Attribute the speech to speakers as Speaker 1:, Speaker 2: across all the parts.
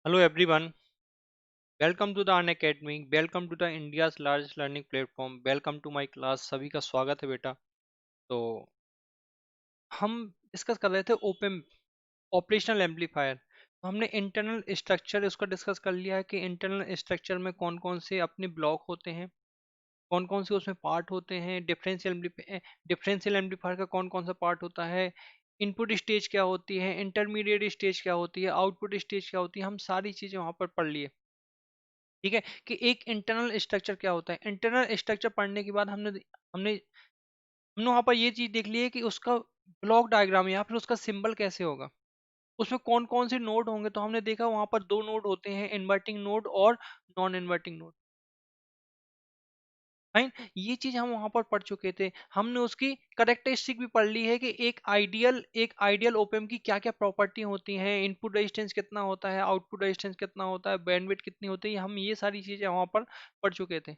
Speaker 1: Hello everyone, welcome to the Unacademy, welcome to the India's largest learning platform, welcome to my class। सभी का स्वागत है बेटा। तो हम डिस्कस कर रहे थे ओपन ऑपरेशनल एम्पलीफायर। तो हमने इंटरनल स्ट्रक्चर उसका डिस्कस कर लिया है कि इंटरनल स्ट्रक्चर में कौन कौन से अपने ब्लॉक होते हैं, कौन कौन से उसमें पार्ट होते हैं, डिफरेंशियल एम्पलीफायर का कौन कौन सा पार्ट होता है, इनपुट स्टेज क्या होती है, इंटरमीडिएट स्टेज क्या होती है, आउटपुट स्टेज क्या होती है। हम सारी चीज़ें वहाँ पर पढ़ लिए। ठीक है कि एक इंटरनल स्ट्रक्चर क्या होता है। इंटरनल स्ट्रक्चर पढ़ने के बाद हमने हमने हमने वहां पर ये चीज देख ली है कि उसका ब्लॉक डायग्राम या फिर उसका सिंबल कैसे होगा, उसमें कौन कौन से नोड होंगे। तो हमने देखा वहां पर दो नोड होते हैं, इन्वर्टिंग नोड और नॉन इन्वर्टिंग नोड। फाइन, ये चीज हम वहां पर पढ़ चुके थे। हमने उसकी करेक्टरिस्टिक भी पढ़ ली है कि एक आइडियल ओपेम की क्या क्या प्रॉपर्टी होती हैं, इनपुट रेजिस्टेंस कितना होता है, आउटपुट रेजिस्टेंस कितना होता है, बैंडविड्थ कितनी होती है। हम ये सारी चीजें वहां पर पढ़ चुके थे।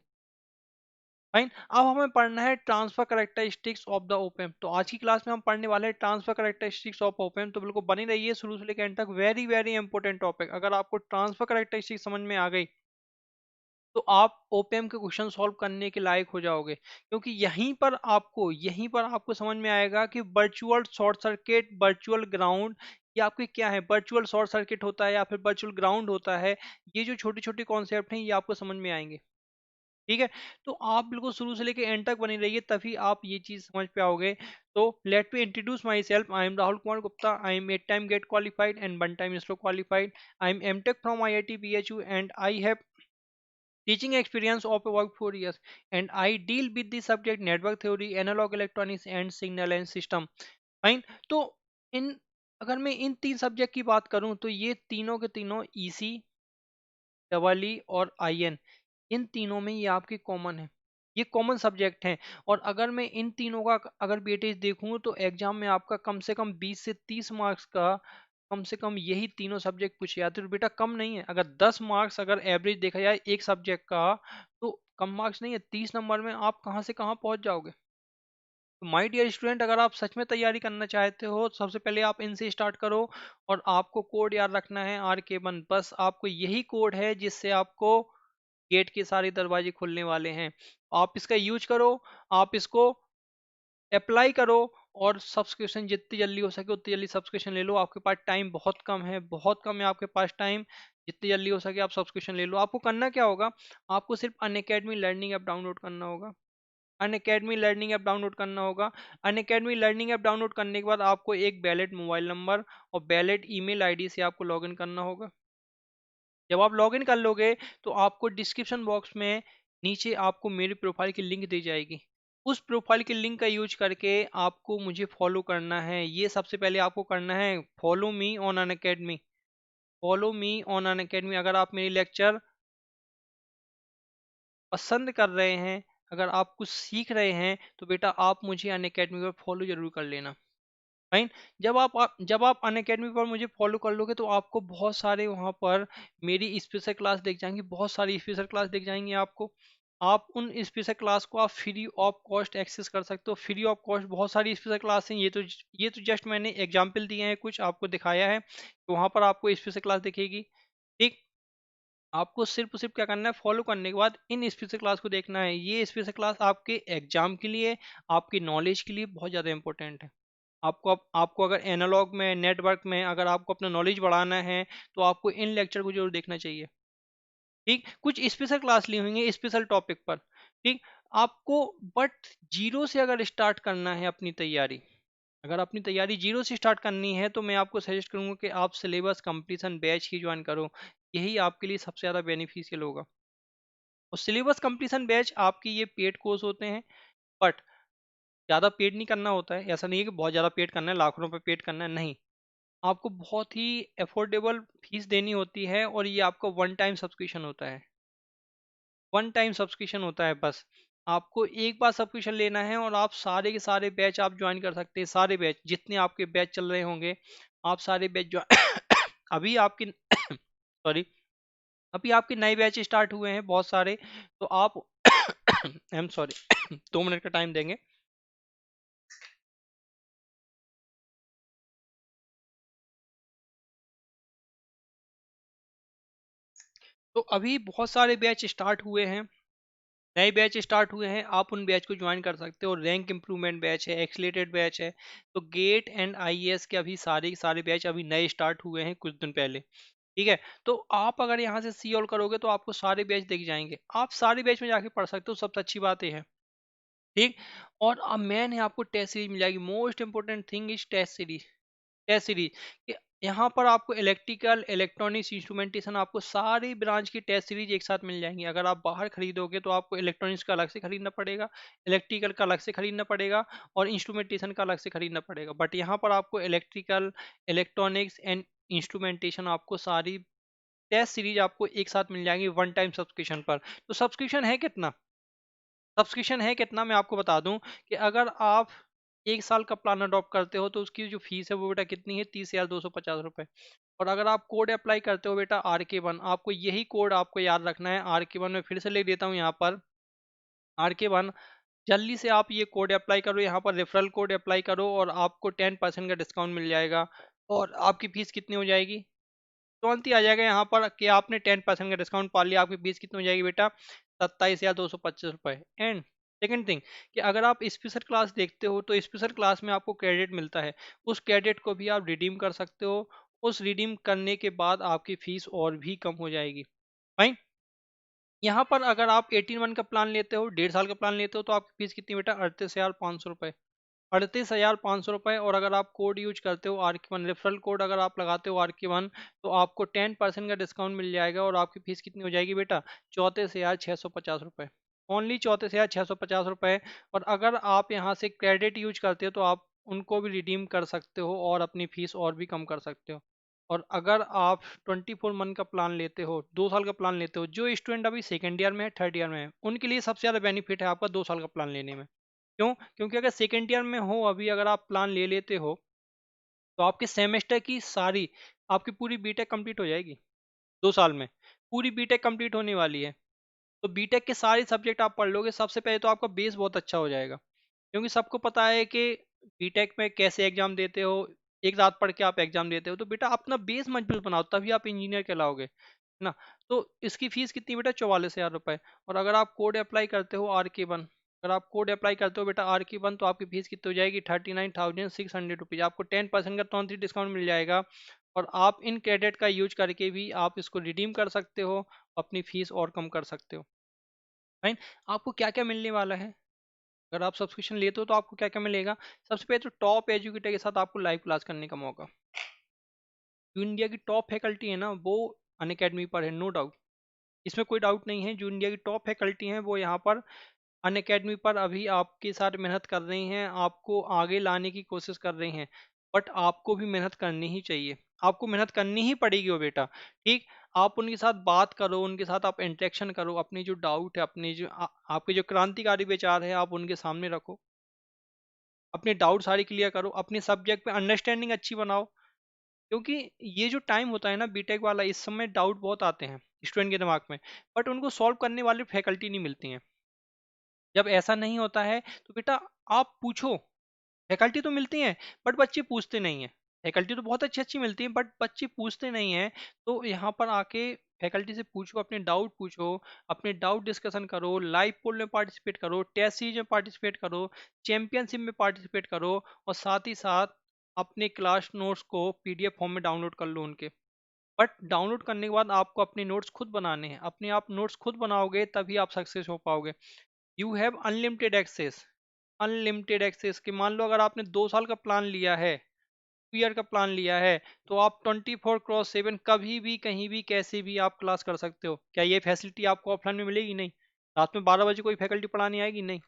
Speaker 1: फाइन, अब हमें पढ़ना है transfer characteristics of the op-amp. तो आज की क्लास में हम पढ़ने वाले हैं ट्रांसफर करेक्टरिस्टिक्स ऑफ ओपेम। तो बिल्कुल बनी रहिए शुरू से लेकर एंड तक। Very very important topic. अगर आपको ट्रांसफर करेक्टरिस्टिक्स समझ में आ गई तो आप ओपेम के क्वेश्चन सॉल्व करने के लायक हो जाओगे, क्योंकि यहीं पर आपको समझ में आएगा कि virtual short circuit, virtual ground, ये आपके क्या है। वर्चुअल शॉर्ट सर्किट होता है या फिर वर्चुअल ग्राउंड होता है। ये जो छोटे छोटे कॉन्सेप्ट हैं ये आपको समझ में आएंगे। ठीक है, तो आप बिल्कुल शुरू से लेके एंड तक बनी रहिए, तभी आप ये चीज समझ पे आओगे। तो let me introduce myself. I am Rahul Kumar Gupta. I am 8 time GATE qualified and 1 time ISRO qualified. I am MTech from IIT BHU and I have teaching experience of about 4 years, and I deal with the subject network theory, analog electronics and signal and system। Fine, तो इन अगर मैं इन तीन subject की बात करूं तो ये तीनों के तीनों EC, डबल ई और IN, इन तीनों में ये आपके कॉमन है। ये कॉमन सब्जेक्ट हैं। और अगर मैं इन तीनों का अगर वेटेज देखूं तो एग्जाम में आपका कम से कम 20 से 30 मार्क्स का कम से कम यही तीनों सब्जेक्ट पूछे जाते हैं। तो बेटा कम नहीं है। अगर 10 मार्क्स अगर एवरेज देखा जाए एक सब्जेक्ट का, तो कम मार्क्स नहीं है। 30 नंबर में आप कहाँ से कहाँ पहुंच जाओगे। तो माय डियर स्टूडेंट, अगर आप सच में तैयारी करना चाहते हो तो सबसे पहले आप इनसे स्टार्ट करो। और आपको कोड याद रखना है RK1। बस आपको यही कोड है जिससे आपको गेट के सारे दरवाजे खुलने वाले हैं। आप इसका यूज करो, आप इसको अप्लाई करो, और सब्सक्रिप्शन जितनी जल्दी हो सके उतनी जल्दी सब्सक्रिप्शन ले लो। आपके पास टाइम बहुत कम है, बहुत कम है आपके पास टाइम। जितनी जल्दी हो सके आप सब्सक्रिप्शन ले लो। आपको करना क्या होगा, आपको सिर्फ अनअकैडमी लर्निंग ऐप डाउनलोड करना होगा। अनअकैडमी लर्निंग ऐप डाउनलोड करना होगा। अनअकैडमी लर्निंग ऐप डाउनलोड करने के बाद आपको एक वैलिड मोबाइल नंबर और वैलिड ईमेल आईडी से आपको लॉगिन करना होगा। जब आप लॉगिन कर लोगे तो आपको डिस्क्रिप्शन बॉक्स में नीचे आपको मेरी प्रोफाइल की लिंक दी जाएगी। उस प्रोफाइल की लिंक का यूज करके आपको मुझे फॉलो करना है। ये सबसे पहले आपको करना है, follow me on Unacademy. Follow me on Unacademy. अगर आप मेरी लेक्चर पसंद कर रहे हैं, अगर आप कुछ सीख रहे हैं, तो बेटा आप मुझे अन अकेडमी पर फॉलो जरूर कर लेना। फाइन, जब आप अन अकेडमी पर मुझे फॉलो कर लोगे तो आपको बहुत सारे वहाँ पर मेरी स्पेशल क्लास दिख जाएंगी। बहुत सारी स्पेशल क्लास दिख जाएंगी आपको। आप उन स्पेशल क्लास को आप फ्री ऑफ कॉस्ट एक्सेस कर सकते हो। फ्री ऑफ कॉस्ट बहुत सारी स्पेशल क्लास हैं। ये तो जस्ट मैंने एग्जाम्पल दिए हैं, कुछ आपको दिखाया है। तो वहाँ पर आपको स्पेशल क्लास दिखेगी। ठीक, आपको सिर्फ सिर्फ क्या करना है, फॉलो करने के बाद इन स्पेशल क्लास को देखना है। ये स्पेशल क्लास आपके एग्जाम के लिए, आपकी नॉलेज के लिए बहुत ज़्यादा इंपॉर्टेंट है। आपको अगर एनालॉग में, नेटवर्क में अगर आपको अपना नॉलेज बढ़ाना है तो आपको इन लेक्चर को जरूर देखना चाहिए। ठीक, कुछ स्पेशल क्लास ली हुई स्पेशल टॉपिक पर। ठीक, आपको बट जीरो से अगर स्टार्ट करना है अपनी तैयारी, अगर अपनी तैयारी जीरो से स्टार्ट करनी है तो मैं आपको सजेस्ट करूंगा कि आप सिलेबस कंप्लीशन बैच ही ज्वाइन करो। यही आपके लिए सबसे ज़्यादा बेनिफिशियल होगा। और सिलेबस कंप्लीशन बैच आपकी ये पेड कोर्स होते हैं, बट ज़्यादा पेड नहीं करना होता है। ऐसा नहीं है कि बहुत ज़्यादा पेड करना है, लाखों रुपए पेड करना है, नहीं। आपको बहुत ही अफोर्डेबल फीस देनी होती है और ये आपका वन टाइम सब्सक्रिप्शन होता है। वन टाइम सब्सक्रिप्शन होता है बस। आपको एक बार सब्सक्रिप्शन लेना है और आप सारे के सारे बैच आप ज्वाइन कर सकते हैं। सारे बैच जितने आपके बैच चल रहे होंगे, आप सारे बैच ज्वाइन अभी आपकी सॉरी, अभी आपके नए बैच स्टार्ट हुए हैं बहुत सारे। तो आप आई एम सॉरी 2 मिनट का टाइम देंगे। तो अभी बहुत सारे बैच स्टार्ट हुए हैं, नए बैच स्टार्ट हुए हैं, आप उन बैच को ज्वाइन कर सकते हो। रैंक इंप्रूवमेंट बैच है, एक्सीलेटेड बैच है। तो गेट एंड आईएएस के अभी सारे के सारे बैच अभी नए स्टार्ट हुए हैं कुछ दिन पहले। ठीक है, तो आप अगर यहाँ से सी ऑल करोगे तो आपको सारे बैच दिख जाएंगे, आप सारे बैच में जाके पढ़ सकते हो, सबसे अच्छी बात ये है। ठीक। और अब मैंने आपको टेस्ट सीरीज मिल जाएगी, most important thing is test series. Test series कि यहाँ पर आपको इलेक्ट्रिकल इलेक्ट्रॉनिक्स इंस्ट्रूमेंटेशन आपको सारी ब्रांच की टेस्ट सीरीज एक साथ मिल जाएंगी। अगर आप बाहर खरीदोगे तो आपको इलेक्ट्रॉनिक्स का अलग से खरीदना पड़ेगा, इलेक्ट्रिकल का अलग से खरीदना पड़ेगा, और इंस्ट्रूमेंटेशन का अलग से खरीदना पड़ेगा। बट यहाँ पर आपको इलेक्ट्रिकल इलेक्ट्रॉनिक्स एंड इंस्ट्रूमेंटेशन आपको सारी टेस्ट सीरीज आपको एक साथ मिल जाएंगी वन टाइम सब्सक्रिप्शन पर। तो सब्सक्रिप्शन है कितना, सब्सक्रिप्शन है कितना मैं आपको बता दूं कि अगर आप 1 साल का प्लान अडॉप्ट करते हो तो उसकी जो फीस है वो बेटा कितनी है, 30,250 रुपये। और अगर आप कोड अप्लाई करते हो बेटा RK1, आपको यही कोड आपको याद रखना है, RK1 में फिर से लिख देता हूँ यहाँ पर, RK1। जल्दी से आप ये कोड अप्लाई करो, यहाँ पर रेफरल कोड अप्लाई करो और आपको 10% का डिस्काउंट मिल जाएगा। और आपकी फीस कितनी हो जाएगी, तुरंत ही आ जाएगा यहाँ पर कि आपने 10% का डिस्काउंट पा लिया। आपकी फीस कितनी हो जाएगी बेटा, 27,225 रुपये। एंड सेकेंड थिंग कि अगर आप स्पेशल क्लास देखते हो तो स्पेशल क्लास में आपको क्रेडिट मिलता है, उस क्रेडिट को भी आप रिडीम कर सकते हो। उस रिडीम करने के बाद आपकी फीस और भी कम हो जाएगी। फाइन। यहाँ पर अगर आप 18 का प्लान लेते हो, 1.5 साल का प्लान लेते हो, तो आपकी फीस कितनी बेटा, 38,500 रुपये। 38,500 रुपये। और अगर आप कोड यूज करते हो RK1, रेफरल कोड अगर आप लगाते हो RK1, तो आपको 10% का डिस्काउंट मिल जाएगा और आपकी फीस कितनी हो जाएगी बेटा, 34,650 रुपये। ओनली 34,650 रुपये। और अगर आप यहाँ से क्रेडिट यूज करते हो तो आप उनको भी रिडीम कर सकते हो और अपनी फीस और भी कम कर सकते हो। और अगर आप 24 मंथ का प्लान लेते हो, 2 साल का प्लान लेते हो, जो स्टूडेंट अभी सेकेंड ईयर में है, थर्ड ईयर में है, उनके लिए सबसे ज़्यादा बेनिफिट है आपका 2 साल का प्लान लेने में। क्यों, क्योंकि अगर सेकेंड ईयर में हो अभी, अगर आप प्लान ले लेते हो तो आपके सेमेस्टर की सारी, आपकी पूरी बीटेक कंप्लीट हो जाएगी 2 साल में। पूरी बीटेक कंप्लीट होने वाली है। तो बीटेक के सारे सब्जेक्ट आप पढ़ लोगे, सबसे पहले तो आपका बेस बहुत अच्छा हो जाएगा। क्योंकि सबको पता है कि बीटेक में कैसे एग्जाम देते हो, एक रात पढ़ के आप एग्जाम देते हो। तो बेटा अपना बेस मजबूत बनाओ, तभी आप इंजीनियर कहलाओगे, है ना। तो इसकी फीस कितनी बेटा, 44,000 रुपये। और अगर आप कोड अप्लाई करते हो RK1, अगर आप कोड अप्लाई करते हो बेटा RK1, तो आपकी फीस कितनी हो जाएगी, 39,600 रुपीज़। आपको 10% का तुरंत ही डिस्काउंट मिल जाएगा। और आप इन क्रेडिट का यूज करके भी आप इसको रिडीम कर सकते हो, अपनी फीस और कम कर सकते हो। फाइन। आपको क्या क्या मिलने वाला है, अगर आप सब्सक्रिप्शन लेते हो तो आपको क्या क्या मिलेगा। सबसे पहले तो टॉप एजुकेटर के साथ आपको लाइव क्लास करने का मौका। जो इंडिया की टॉप फैकल्टी है ना, वो अनअकैडमी पर है, नो डाउट, इसमें कोई डाउट नहीं है। जो इंडिया की टॉप फैकल्टी हैं वो यहाँ पर अनअकैडमी पर अभी आपके साथ मेहनत कर रही हैं, आपको आगे लाने की कोशिश कर रही हैं। बट आपको भी मेहनत करनी ही चाहिए, आपको मेहनत करनी ही पड़ेगी वो बेटा। ठीक। आप उनके साथ बात करो, उनके साथ आप इंटरेक्शन करो, अपनी जो डाउट है, अपनी जो आपके जो क्रांतिकारी विचार है, आप उनके सामने रखो, अपने डाउट सारी क्लियर करो, अपने सब्जेक्ट पे अंडरस्टैंडिंग अच्छी बनाओ। क्योंकि ये जो टाइम होता है ना बीटेक वाला, इस समय डाउट बहुत आते हैं स्टूडेंट के दिमाग में, बट उनको सॉल्व करने वाली फैकल्टी नहीं मिलती हैं। जब ऐसा नहीं होता है तो बेटा आप पूछो, फैकल्टी तो मिलती हैं बट बच्चे पूछते नहीं हैं। फैकल्टी तो बहुत अच्छी अच्छी मिलती है बट बच्चे पूछते नहीं हैं। तो यहाँ पर आके फैकल्टी से पूछो, अपने डाउट पूछो, अपने डाउट डिस्कशन करो, लाइव पोल में पार्टिसिपेट करो, टेस्ट सीरीज में पार्टिसिपेट करो, चैंपियनशिप में पार्टिसिपेट करो। और साथ ही साथ अपने क्लास नोट्स को PDF फॉर्म में डाउनलोड कर लो उनके। बट डाउनलोड करने के बाद आपको अपने नोट्स खुद बनाने हैं, अपने आप नोट्स खुद बनाओगे तभी आप सक्सेस हो पाओगे। You have unlimited access, unlimited access कि मान लो अगर आपने 2 साल का प्लान लिया है, 2 ईयर का प्लान लिया है, तो आप 24/7 कभी भी कहीं भी कैसे भी आप क्लास कर सकते हो। क्या ये फैसिलिटी आपको ऑफलाइन में मिलेगी, नहीं। रात में 12 बजे कोई फैकल्टी पढ़ाने आएगी, नहीं।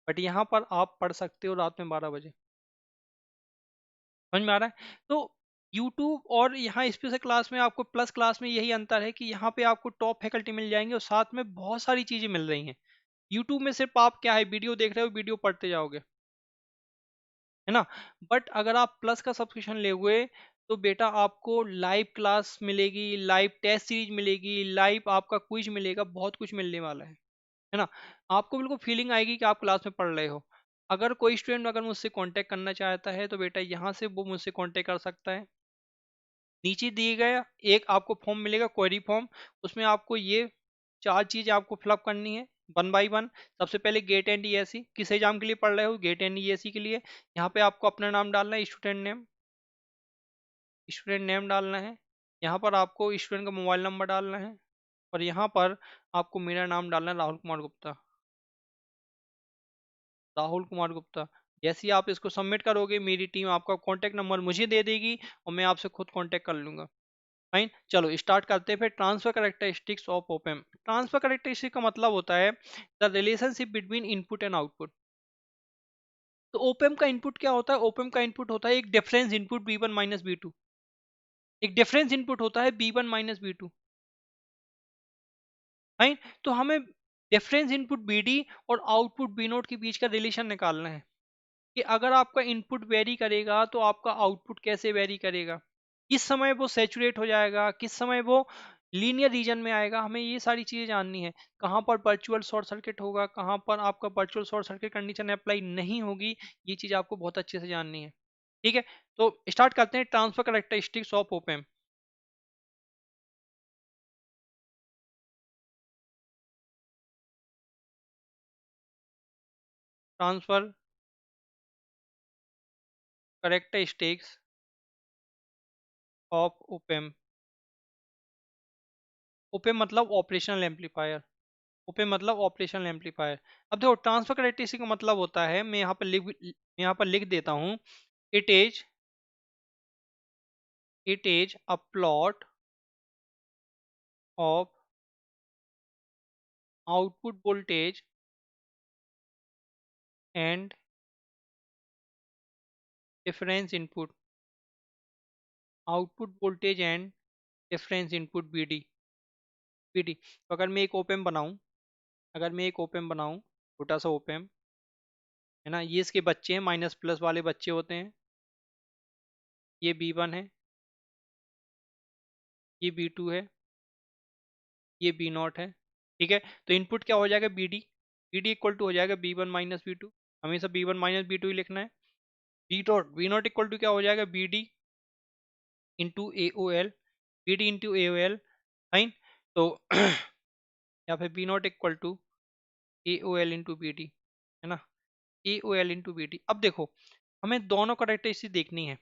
Speaker 1: बट यहाँ पर आप पढ़ सकते हो रात में 12 बजे। समझ में आ रहा है। तो यूट्यूब और यहाँ स्पेशल क्लास में, आपको प्लस क्लास में यही अंतर है कि यहाँ पे आपको टॉप फैकल्टी मिल जाएंगे और साथ में बहुत सारी चीजें मिल रही हैं। यूट्यूब में सिर्फ आप क्या है, वीडियो देख रहे हो, वीडियो पढ़ते जाओगे, है ना। बट अगर आप प्लस का सब्सक्रिप्शन लोगे तो बेटा आपको लाइव क्लास मिलेगी, लाइव टेस्ट सीरीज मिलेगी, लाइव आपका क्विज मिलेगा, बहुत कुछ मिलने वाला है ना। आपको बिल्कुल फीलिंग आएगी कि आप क्लास में पढ़ रहे हो। अगर कोई स्टूडेंट अगर मुझसे कांटेक्ट करना चाहता है तो बेटा यहाँ से वो मुझसे कांटेक्ट कर सकता है। नीचे दिए गए एक आपको फॉर्म मिलेगा, क्वेरी फॉर्म, उसमें आपको ये 4 चीज़ आपको फिलअप करनी है वन बाय वन। सबसे पहले गेट एंड ईएससी, किस एग्जाम के लिए पढ़ रहे हो, गेट एंड ईएससी के लिए। यहाँ पे आपको अपना नाम डालना है, स्टूडेंट नेम डालना है। यहाँ पर आपको स्टूडेंट का मोबाइल नंबर डालना है, और यहाँ पर आपको मेरा नाम डालना है, राहुल कुमार गुप्ता। राहुल कुमार गुप्ता। जैसे ही आप इसको सबमिट करोगे, मेरी टीम आपका कॉन्टैक्ट नंबर मुझे दे देगी, और मैं आपसे खुद कॉन्टैक्ट कर लूंगा। फाइन, चलो स्टार्ट करते हैं फिर। Transfer characteristics of open. Transfer characteristic का मतलब होता है the relationship between input and output. तो ओपन का इनपुट क्या होता है, ओपन का इनपुट होता है एक difference input B one minus B two. एक डिफरेंस इनपुट होता है B one minus B two. Fine, तो हमें डिफरेंस इनपुट बी डी और आउटपुट बी नोट के बीच का रिलेशन निकालना है, कि अगर आपका इनपुट वेरी करेगा तो आपका आउटपुट कैसे वेरी करेगा, किस समय वो सैचुरेट हो जाएगा, किस समय वो लीनियर रीजन में आएगा, हमें ये सारी चीजें जाननी है। कहाँ पर वर्चुअल शॉर्ट सर्किट होगा, कहाँ पर आपका virtual short circuit condition apply नहीं होगी, ये चीज आपको बहुत अच्छे से जाननी है। ठीक है, तो स्टार्ट करते हैं transfer characteristics of op-amp. Transfer characteristics of op-amp. Op-amp मतलब ऑपरेशनल एम्पलीफायर। ओपे मतलब ऑपरेशनल एम्पलीफायर। अब देखो, ट्रांसफर कैरेक्टरिस्टिक का मतलब होता है, मैं यहाँ पर लिख देता हूँ। It is a plot of output voltage and difference input, output voltage and difference input B D. तो अगर मैं एक ओपेम बनाऊं, अगर मैं एक ओपेम बनाऊं, छोटा सा ओपेम है ना, ये इसके बच्चे हैं, माइनस प्लस वाले बच्चे होते हैं। ये बी वन है, ये बी टू है, ये बी नॉट है। ठीक है, तो इनपुट क्या हो जाएगा, बी डी इक्वल टू हो जाएगा B one minus B two. हमेशा B one minus B two ही लिखना है। बी नॉट इक्वल टू क्या हो जाएगा, B D into A O L, B D into A O L. Fine, तो या फिर B not equal to A O L into B D, है ना, A O L into B D. अब देखो, हमें दोनों करेक्टरिस्टिक देखनी है,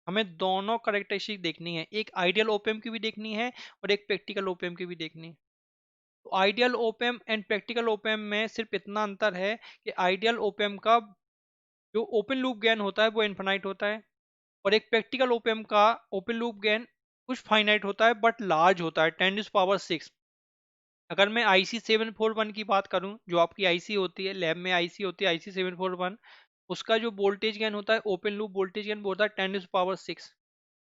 Speaker 1: हमें दोनों करेक्टरिस्टिक देखनी है, एक आइडियल ओपेम की भी देखनी है और एक प्रैक्टिकल ओपेम की भी देखनी है। तो ideal op-amp and practical op-amp में सिर्फ इतना अंतर है कि आइडियल ओपेम का जो ओपन लूप गेन होता है वो इनफाइनाइट होता है, और एक प्रैक्टिकल ओपेम का ओपन लूप गेन कुछ फाइनाइट होता है बट लार्ज होता है, 10⁻⁶। अगर मैं IC 741 की बात करूं, जो आपकी आईसी होती है, लैब में आईसी होती है IC 741, उसका जो वोल्टेज गेन होता है, ओपन लूप वोल्टेज गेन, वो होता है 10⁻⁶।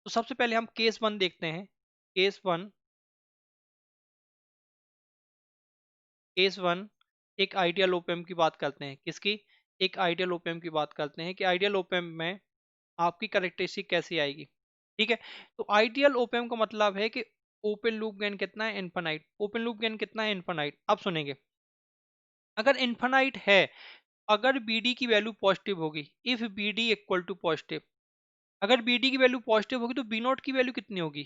Speaker 1: तो सबसे पहले हम केस वन देखते हैं। केस वन, केस वन एक आइडियल ओपेम की बात करते हैं। किसकी, एक आइडियल ओपेम की बात करते हैं, कि आइडियल ओपेम में आपकी करेक्टरिस्टिक कैसी आएगी। ठीक है, तो आइडियल ओपेम का मतलब है कि ओपन लूप गेन कितना है, इनफाइनाइट। ओपन लूप गेन कितना है, इनफाइनाइट। अब सुनेंगे, अगर इनफाइनाइट है, अगर बीडी की वैल्यू पॉजिटिव होगी, if BD equal to positive, अगर बीडी की वैल्यू पॉजिटिव होगी तो बी नॉट की वैल्यू कितनी होगी,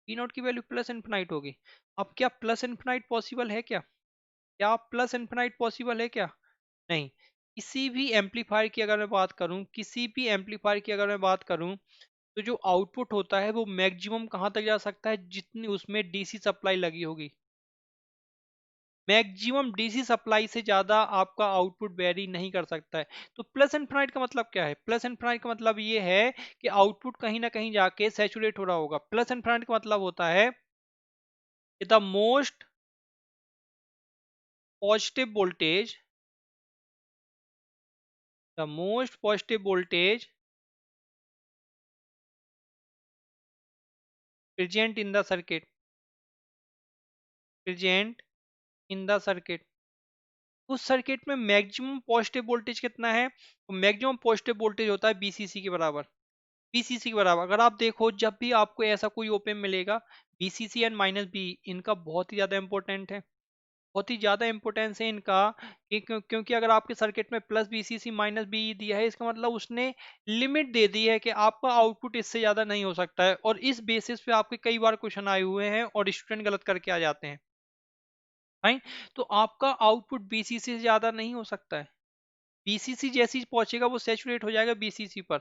Speaker 1: बी नॉट की वैल्यू प्लस इनफाइनाइट होगी। अब क्या प्लस इनफाइनाइट पॉसिबल है क्या, क्या प्लस इनफाइनाइट पॉसिबल है क्या, नहीं। किसी भी एम्पलीफायर की अगर मैं बात करूं, किसी भी एम्पलीफायर की अगर मैं बात करूं, तो जो आउटपुट होता है वो मैक्सिमम कहां तक जा सकता है, जितनी उसमें डीसी सप्लाई लगी होगी। मैक्सिमम डीसी सप्लाई से ज्यादा आपका आउटपुट वेरी नहीं कर सकता है। तो प्लस इनफाइनाइट का मतलब क्या है, प्लस इनफाइनाइट का मतलब ये है कि आउटपुट कहीं ना कहीं जाके सैचुरेट हो रहा होगा। प्लस इनफाइनाइट का मतलब होता है कि the most positive voltage, the most positive voltage present in the circuit, present in the circuit, उस सर्किट में मैक्सिमम पॉजिटिव वोल्टेज कितना है, तो मैक्सिमम पॉजिटिव वोल्टेज होता है बीसीसी के बराबर। बीसीसी के बराबर, अगर आप देखो जब भी आपको ऐसा कोई ओपेम मिलेगा, बीसीसी एंड माइनस बी इनका बहुत ही ज्यादा इंपॉर्टेंट है। बहुत ही ज़्यादा इंपॉर्टेंस है इनका कि क्योंकि अगर आपके सर्किट में प्लस बीसीसी माइनस बीई दिया है, इसका मतलब उसने लिमिट दे दी है कि आपका आउटपुट इससे ज़्यादा नहीं हो सकता है, और इस बेसिस पे आपके कई बार क्वेश्चन आए हुए हैं और स्टूडेंट गलत करके आ जाते हैं। राइट, तो आपका आउटपुट बीसीसी से ज़्यादा नहीं हो सकता है। बीसीसी जैसी पहुंचेगा वो सैचुरेट हो जाएगा बीसीसी पर।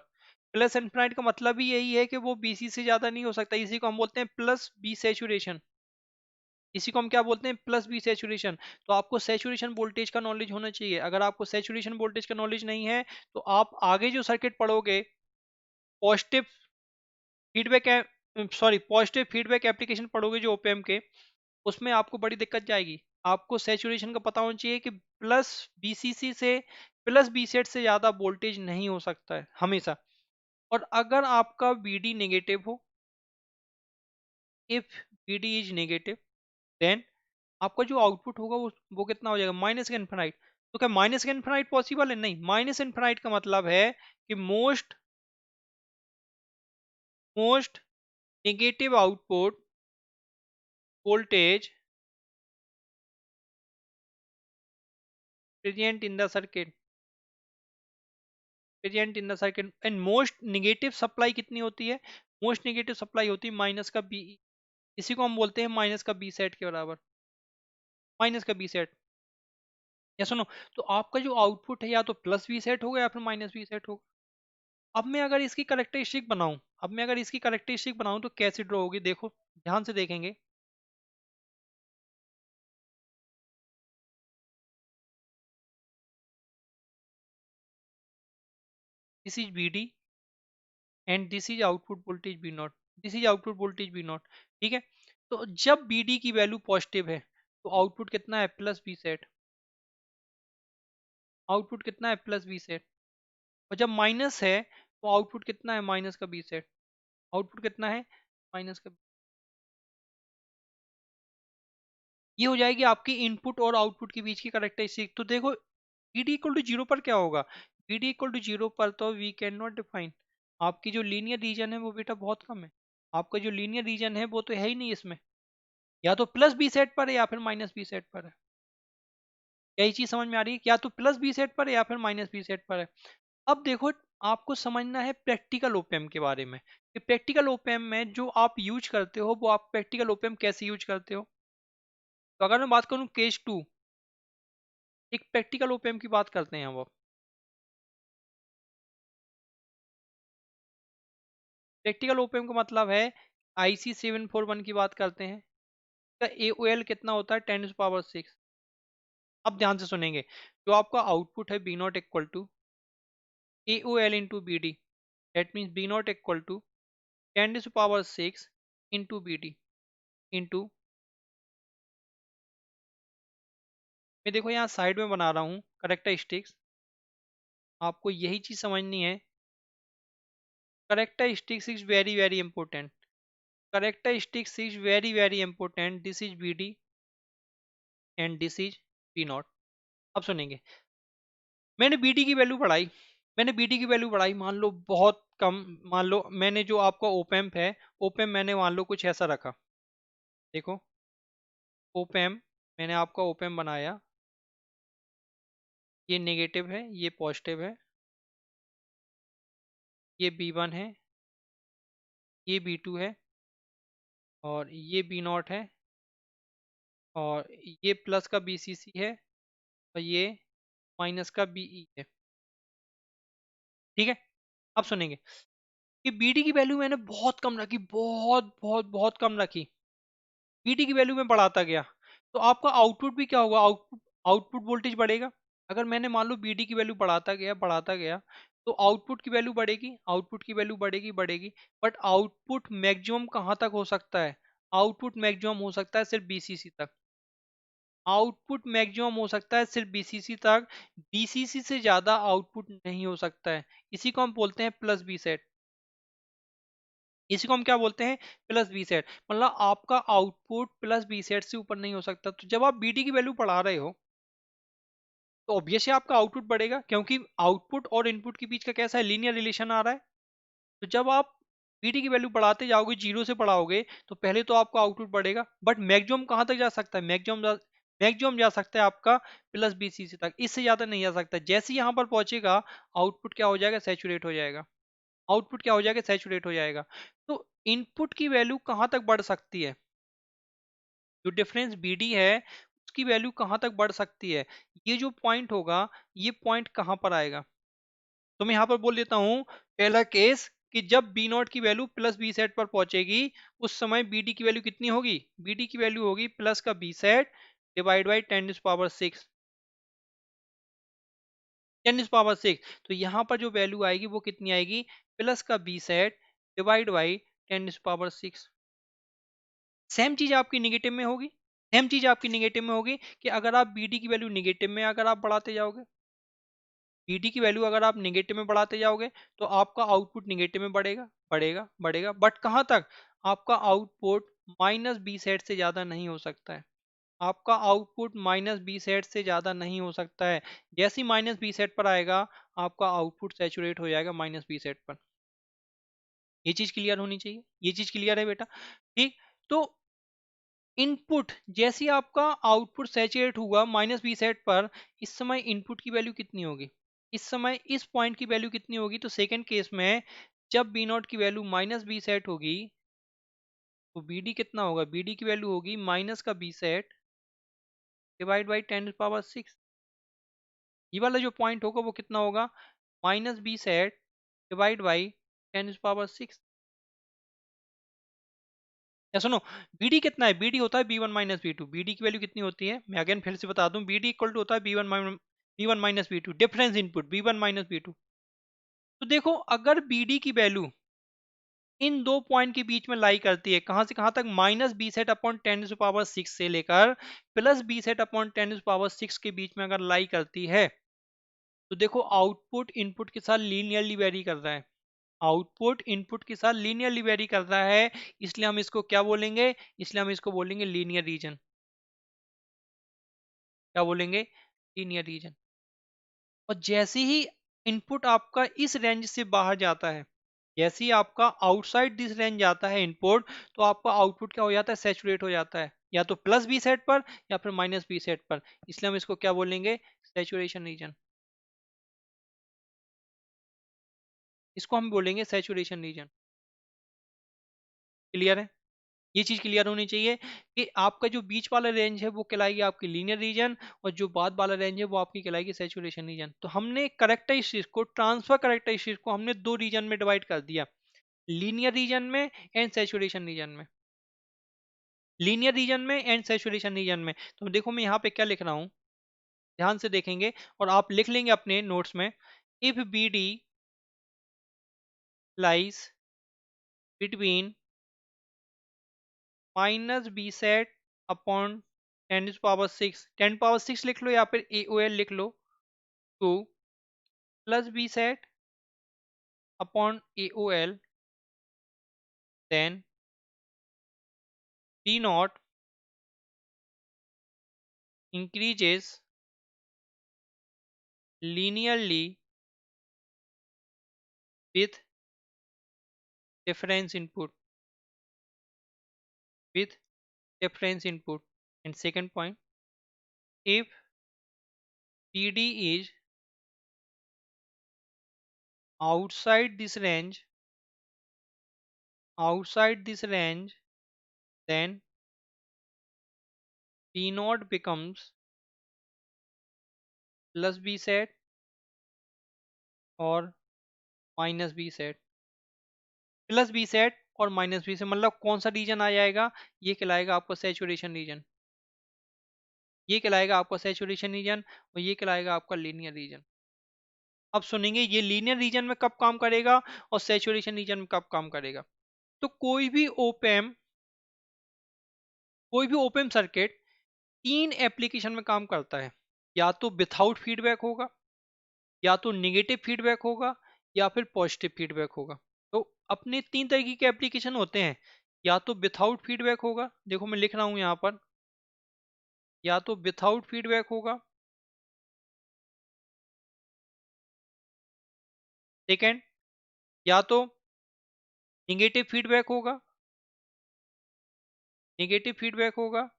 Speaker 1: प्लस इनफिनाइट का मतलब ही यही है कि वो बीसी से ज़्यादा नहीं हो सकता, इसी को हम बोलते हैं प्लस बी सैचुरेशन। इसी को हम क्या बोलते हैं, प्लस बी सैचुरेशन। तो आपको सैचुरेशन वोल्टेज का नॉलेज होना चाहिए। अगर आपको सैचुरेशन वोल्टेज का नॉलेज नहीं है तो आप आगे जो सर्किट पढ़ोगे, positive feedback positive feedback application पढ़ोगे जो ओपीएम के, उसमें आपको बड़ी दिक्कत जाएगी। आपको सैचुरेशन का पता होना चाहिए कि प्लस बीसीसी से प्लस बी सेट से ज्यादा वोल्टेज नहीं हो सकता है हमेशा। और अगर आपका बीडी नेगेटिव हो, if BD is negative, then आपका जो आउटपुट होगा वो कितना हो जाएगा, माइनस का इन्फिनाइट। तो क्या माइनस का इन्फिनाइट पॉसिबल है? नहीं, माइनस इन्फिनाइट का मतलब है कि most negative output voltage present in the circuit, present in the circuit and most negative supply कितनी होती है, मोस्ट नेगेटिव सप्लाई होती है माइनस का बी। इसी को हम बोलते हैं माइनस का बी सेट के बराबर, माइनस का बी सेट। या सुनो, तो आपका जो आउटपुट है या तो प्लस बी सेट होगा या फिर माइनस बी सेट होगा। अब मैं अगर इसकी करेक्टरिस्टिक बनाऊं, तो कैसे ड्रॉ होगी, देखो ध्यान से देखेंगे। This is B D and this is output voltage B naught, this is output voltage B naught. ठीक है, तो जब बी डी की वैल्यू पॉजिटिव है तो आउटपुट कितना है, प्लस बी सेट। आउटपुट कितना है, प्लस बी सेट। और जब माइनस है तो आउटपुट कितना है, माइनस का बी सेट। आउटपुट कितना है, माइनस का। ये हो जाएगी आपकी इनपुट और आउटपुट के बीच की करेक्टरिस्टिक। तो देखो B D equal to zero पर क्या होगा, B D equal to zero पर तो वी कैन नॉट डिफाइन। आपकी जो लीनियर रीजन है वो बेटा बहुत कम है। आपका जो लीनियर रीजन है वो तो है ही नहीं इसमें, या तो प्लस बी सेट पर है या फिर माइनस बी सेट पर है। यही चीज समझ में आ रही है, या तो प्लस बी सेट पर है या फिर माइनस बी सेट पर है। अब देखो, आपको समझना है प्रैक्टिकल ओपीएम के बारे में, कि प्रैक्टिकल ओपीएम में जो आप यूज करते हो वो आप प्रैक्टिकल ओपीएम कैसे यूज करते हो। तो अगर मैं बात करूं केस टू, एक प्रैक्टिकल ओपीएम की बात करते हैं अब। प्रैक्टिकल ओपीएम का मतलब है IC 741 की बात करते हैं, इसका AOL कितना होता है, 10⁻⁶। अब ध्यान से सुनेंगे, जो आपका आउटपुट है B not equal to AOL into B D, that means B not equal to 10⁶ into B D into, मैं देखो यहाँ साइड में बना रहा हूँ करेक्टरिस्टिक्स, आपको यही चीज समझनी है। Characteristics is very very important, characteristics is very very important. This is B D and this is B naught. अब सुनेंगे, मैंने बी डी की वैल्यू बढ़ाई, मान लो बहुत कम, मान लो मैंने जो आपका ओपेम्प है, ओपेम्प मैंने मान लो कुछ ऐसा रखा। देखो ओपेम्प, मैंने आपका ओपेम्प बनाया, ये नेगेटिव है ये पॉजिटिव है, ये B1 है, ये B2 है, और ये बी नॉट है, और ये प्लस का BCC है, और ये माइनस का BE है। ठीक है, अब सुनेंगे कि BD की वैल्यू मैंने बहुत कम रखी, बहुत बहुत बहुत कम रखी, BD की वैल्यू में बढ़ाता गया, तो आपका आउटपुट भी क्या होगा, आउटपुट वोल्टेज बढ़ेगा। अगर मैंने मान लो BD की वैल्यू बढ़ाता गया तो आउटपुट की वैल्यू बढ़ेगी, बढ़ेगी। बट आउटपुट मैक्सिमम कहाँ तक हो सकता है, आउटपुट मैक्सिमम हो सकता है सिर्फ BCC तक, आउटपुट मैक्सिमम हो सकता है सिर्फ BCC तक, BCC से ज्यादा आउटपुट नहीं हो सकता है। इसी को हम बोलते हैं प्लस बी सेट, इसी को हम क्या बोलते हैं, प्लस बी सेट। मतलब आपका आउटपुट प्लस बी सेट से ऊपर नहीं हो सकता। तो जब आप BD की वैल्यू बढ़ा रहे हो तो ऑब्वियसली आपका आउटपुट बढ़ेगा, क्योंकि आउटपुट और इनपुट के बीच का कैसा है, लीनियर रिलेशन आ रहा है। तो जब आप BD की वैल्यू बढ़ाते जाओगे, जीरो से बढ़ाओगे, तो पहले तो आपका आउटपुट बढ़ेगा, बट मैक्सिमम कहां तक जा सकता है, मैक्सिमम मैक्सिमम जा सकता है आपका प्लस बीसीसी तक, इससे ज्यादा नहीं जा सकता। जैसे ही यहाँ पर पहुंचेगा आउटपुट क्या हो जाएगा, सैचुरेट हो जाएगा। आउटपुट क्या हो जाएगा, सैचुरेट हो जाएगा। तो इनपुट की वैल्यू कहाँ तक बढ़ सकती है, जो डिफरेंस बीडी है उसकी वैल्यू कहाँ तक बढ़ सकती है, ये जो पॉइंट होगा ये पॉइंट कहाँ पर आएगा। तो मैं यहाँ पर बोल देता हूँ पहला केस कि जब बी नॉट की वैल्यू प्लस बी सेट पर पहुंचेगी उस समय बीडी की वैल्यू कितनी होगी, बीडी की वैल्यू होगी प्लस का बी सेट डिवाइड बाई 10⁻6, 10⁻6। तो यहाँ पर जो वैल्यू आएगी वो कितनी आएगी, प्लस का B set divide by 10⁻6। Same चीज आपकी निगेटिव में होगी, सेम चीज आपकी निगेटिव में होगी कि अगर आप बीडी की वैल्यू निगेटिव में अगर आप बढ़ाते जाओगे, बीडी की वैल्यू अगर आप निगेटिव में बढ़ाते जाओगे तो आपका आउटपुट निगेटिव में बढ़ेगा बढ़ेगा बढ़ेगा, बट कहाँ तक, आपका आउटपुट माइनस बी सेट से ज्यादा नहीं हो सकता है। आपका आउटपुट माइनस बी सेट से ज्यादा नहीं हो सकता है। जैसे ही माइनस बी सेट पर आएगा आपका आउटपुट सैचुरेट हो जाएगा माइनस बी सेट पर। ये चीज क्लियर होनी चाहिए, ये चीज क्लियर है बेटा, ठीक। तो इनपुट जैसे ही आपका आउटपुट सैचुरेट हुआ माइनस बी सेट पर, इस समय इनपुट की वैल्यू कितनी होगी, इस समय इस पॉइंट की वैल्यू कितनी होगी। तो सेकंड केस में जब बी नॉट की वैल्यू माइनस बी सेट होगी तो बीडी कितना होगा, बीडी की वैल्यू होगी माइनस का बी सेट डिवाइड बाई 10⁻6। ये वाला जो पॉइंट होगा वो कितना होगा, minus B set divide by 10⁻6। या सुनो, बीडी कितना है, बीडी होता है b1 - b2, बीडी की वैल्यू कितनी होती है, मैं अगेन फिर से बता दूं, बीडी इक्वल टू होता है b1 - b2, difference input b1 - b2। तो देखो अगर बीडी की वैल्यू इन दो पॉइंट के बीच में लाई करती है, कहां से कहां तक, माइनस बी सेट अपॉन 10⁻6 से लेकर प्लस बी सेट अपॉन 10⁻6 के बीच में अगर लाई करती है, तो देखो आउटपुट इनपुट के साथ लीनियरली वेरी कर रहा है, आउटपुट इनपुट के साथ लीनियरली वेरी कर रहा है, इसलिए हम इसको क्या बोलेंगे, इसलिए हम इसको बोलेंगे लीनियर रीजन। क्या बोलेंगे, लीनियर रीजन। और जैसे ही इनपुट आपका इस रेंज से बाहर जाता है, जैसे ही आपका आउटसाइड दिस रेंज जाता है इनपुट, तो आपका आउटपुट क्या हो जाता है, सैचुरेट हो जाता है, या तो प्लस बी सेट पर या फिर माइनस बी सेट पर, इसलिए हम इसको क्या बोलेंगे, सैचुरेशन रीजन। इसको हम बोलेंगे सैचुरेशन रीजन। क्लियर है, ये चीज क्लियर होनी चाहिए कि आपका जो बीच वाला रेंज है वो कहलाएगी आपकी लीनियर रीजन, और जो बाद वाला रेंज है वो आपकी कहलाएगी सैचुरेशन रीजन। तो हमने करेक्टरिस्टिक्स को, ट्रांसफर करेक्टरिस्टिक्स को हमने दो रीजन में डिवाइड कर दिया, लीनियर रीजन में एंड सैचुरेशन रीजन में, लीनियर रीजन में एंड सैचुरेशन रीजन में। तो देखो मैं यहाँ पे क्या लिख रहा हूँ, ध्यान से देखेंगे और आप लिख लेंगे अपने नोट्स में, if B D lies between minus B set upon 10⁻6, 10⁻6 लिख लो या फिर ए ओ एल लिख लो, two plus B set upon A O L, then B not increases linearly with difference input, with difference input. And second point, if PD is outside this range, outside this range, then P naught becomes plus B set और minus B set, plus B set और minus B set, मतलब कौन सा reason आ जाएगा, ये कहलाएगा आपका saturation region, ये कहलाएगा आपका सैचुरेशन रीजन, और ये कहलाएगा आपका लीनियर रीजन। अब सुनेंगे ये लीनियर रीजन में कब काम करेगा और सैचुरेशन रीजन में कब काम करेगा। तो कोई भी ओपन सर्किट तीन एप्लीकेशन में काम करता है, या तो विथआउट फीडबैक होगा, या तो निगेटिव फीडबैक होगा, या फिर पॉजिटिव फीडबैक होगा। तो अपने तीन तरीके के एप्लीकेशन होते हैं, या तो विथआउट फीडबैक होगा, देखो मैं लिख रहा हूं यहां पर, या तो विथआउट फीडबैक होगा, सेकेंड या तो निगेटिव फीडबैक होगा, निगेटिव फीडबैक होगा,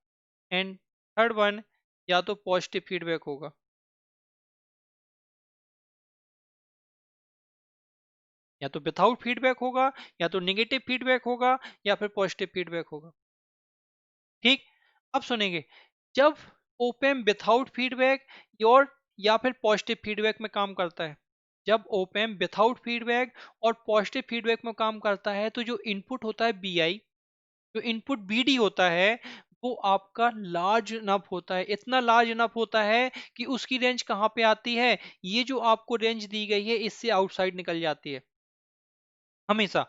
Speaker 1: एंड थर्ड वन या तो पॉजिटिव फीडबैक होगा। या तो विदाउट फीडबैक होगा, या तो निगेटिव फीडबैक होगा, या फिर पॉजिटिव फीडबैक होगा। ठीक। अब सुनेंगे, जब ओपेम विदाउट फीडबैक और या फिर पॉजिटिव फीडबैक में काम करता है, जब ओपेम विदाउट फीडबैक और पॉजिटिव फीडबैक में काम करता है, तो जो इनपुट होता है बी आई, जो इनपुट बी डी होता है, वो आपका लार्ज इनफ होता है, इतना लार्ज इनफ होता है कि उसकी रेंज कहाँ पे आती है, ये जो आपको रेंज दी गई है इससे आउटसाइड निकल जाती है। हमेशा,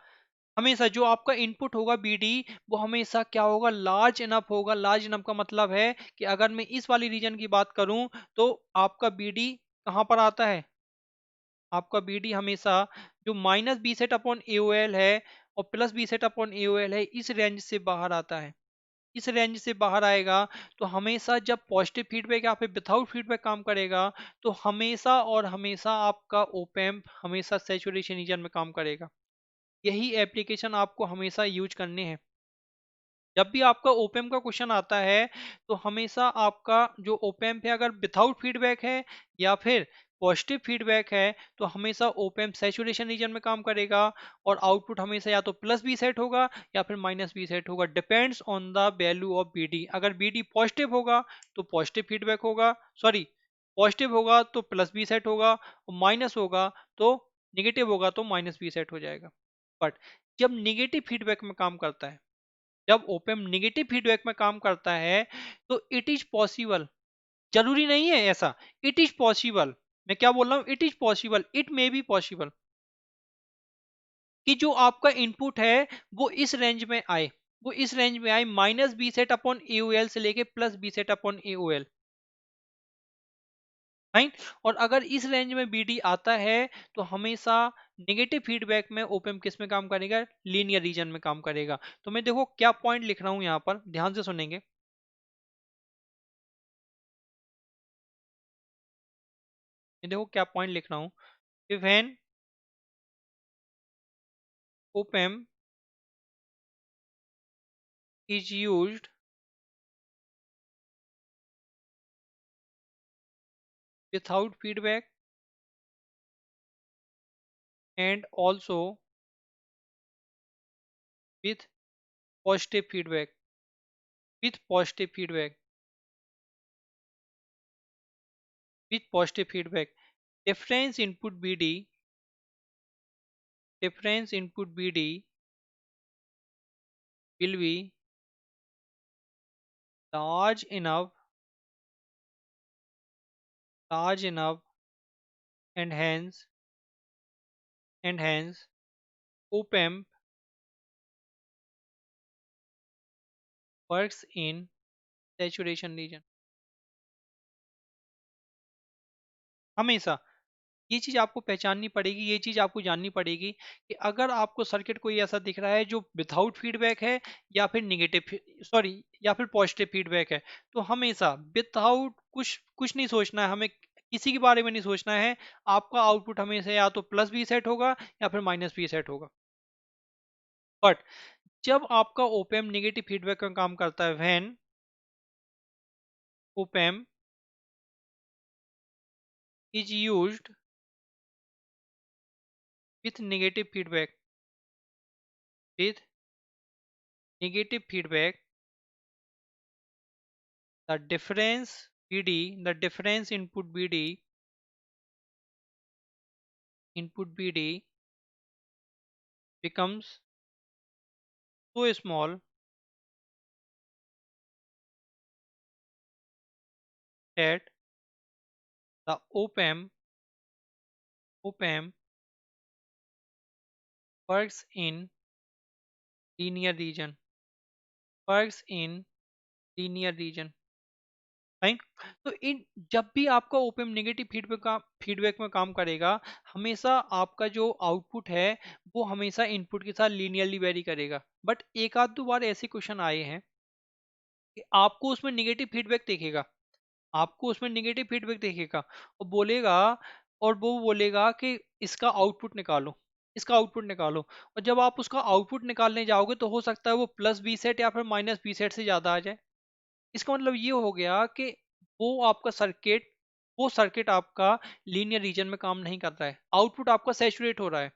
Speaker 1: हमेशा जो आपका इनपुट होगा बीडी, वो हमेशा क्या होगा, लार्ज इनफ होगा। लार्ज इनफ का मतलब है कि अगर मैं इस वाली रीजन की बात करूं, तो आपका बीडी कहां पर आता है, आपका बीडी हमेशा जो minus B set upon AOL है और plus B set upon AOL है, इस रेंज से बाहर आता है। इस रेंज से बाहर आएगा, तो हमेशा जब पॉजिटिव फीडबैक या फिर विदाउट फीडबैक काम करेगा, तो हमेशा और हमेशा आपका ओपैम्प हमेशा सैचुरेशन रीजन में काम करेगा। यही एप्लीकेशन आपको हमेशा यूज करने हैं। जब भी आपका ओपेम का क्वेश्चन आता है, तो हमेशा आपका जो ओपेम है, अगर विदाउट फीडबैक है या फिर पॉजिटिव फीडबैक है, तो हमेशा ओपेम सैचुरेशन रीजन में काम करेगा और आउटपुट हमेशा या तो प्लस बी सेट होगा या फिर माइनस बी सेट होगा, depends on the value of BD. अगर बीडी पॉजिटिव होगा तो पॉजिटिव फीडबैक होगा, सॉरी, पॉजिटिव होगा तो प्लस बी सेट होगा, और माइनस होगा तो निगेटिव होगा तो माइनस बी सेट हो जाएगा। बट जब निगेटिव फीडबैक में काम करता है, जब ओपेम निगेटिव फीडबैक में काम करता है, तो इट इज पॉसिबल, जरूरी नहीं है ऐसा, इट इज पॉसिबल, मैं क्या बोल रहा हूं, it is possible, it may be possible, कि जो आपका इनपुट है वो इस रेंज में आए, वो इस रेंज में आए minus B set upon AOL से लेके plus B set upon AOL, right. और अगर इस रेंज में बीडी आता है, तो हमेशा नेगेटिव फीडबैक में ओपेम किस में काम करेगा, लीनियर रीजन में काम करेगा। तो मैं देखो क्या पॉइंट लिख रहा हूं यहां पर, ध्यान से सुनेंगे। मैं देखो क्या पॉइंट लिख रहा हूं, when op-amp is used without feedback and also with positive feedback, with positive feedback, with positive feedback, difference input bd, difference input bd will be large enough, large enough, and hence opamp works in saturation region। हमेशा ये चीज आपको पहचाननी पड़ेगी, ये चीज आपको जाननी पड़ेगी कि अगर आपको सर्किट कोई ऐसा दिख रहा है जो विदाउट फीडबैक है या फिर निगेटिव, सॉरी, या फिर पॉजिटिव फीडबैक है, तो हमेशा विदाउट कुछ कुछ नहीं सोचना है, हमें किसी के बारे में नहीं सोचना है, आपका आउटपुट हमेशा या तो प्लस बी सेट होगा या फिर माइनस बी सेट होगा। बट जब आपका ओपेम निगेटिव फीडबैक में काम करता है, when op-amp is used with negative feedback, with negative feedback, the difference BD, the difference input BD becomes so small that the op amp works in linear region, works in linear region, right. तो इन जब भी आपका op-amp negative feedback में काम करेगा, हमेशा आपका जो आउटपुट है वो हमेशा इनपुट के साथ लीनियरली वेरी करेगा। बट एक आध दो बार ऐसे क्वेश्चन आए हैं कि आपको उसमें नेगेटिव फीडबैक दिखेगा, आपको उसमें नेगेटिव फीडबैक देखेगा और बोलेगा, और वो बोलेगा कि इसका आउटपुट निकालो, इसका आउटपुट निकालो। और जब आप उसका आउटपुट निकालने जाओगे, तो हो सकता है वो प्लस बी सेट या फिर माइनस बी सेट से ज्यादा आ जाए। इसका मतलब ये हो गया कि वो आपका सर्किट वो सर्किट आपका लीनियर रीजन में काम नहीं कर रहा है, आउटपुट आपका सैचुरेट हो रहा है।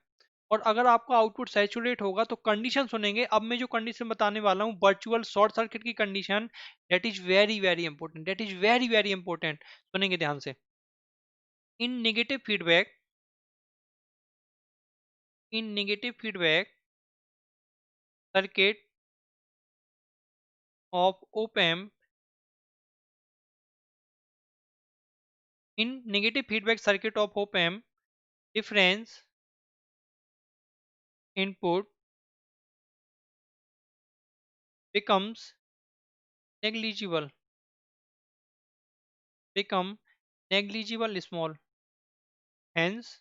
Speaker 1: और अगर आपका आउटपुट सैचुरेट होगा तो कंडीशन सुनेंगे, अब मैं जो कंडीशन बताने वाला हूँ वर्चुअल शॉर्ट सर्किट की condition, that is very very important, that is very very important. सुनेंगे ध्यान से। In negative feedback, in negative feedback circuit of op amp, in negative feedback circuit of op amp, difference input becomes negligible, become negligible small, hence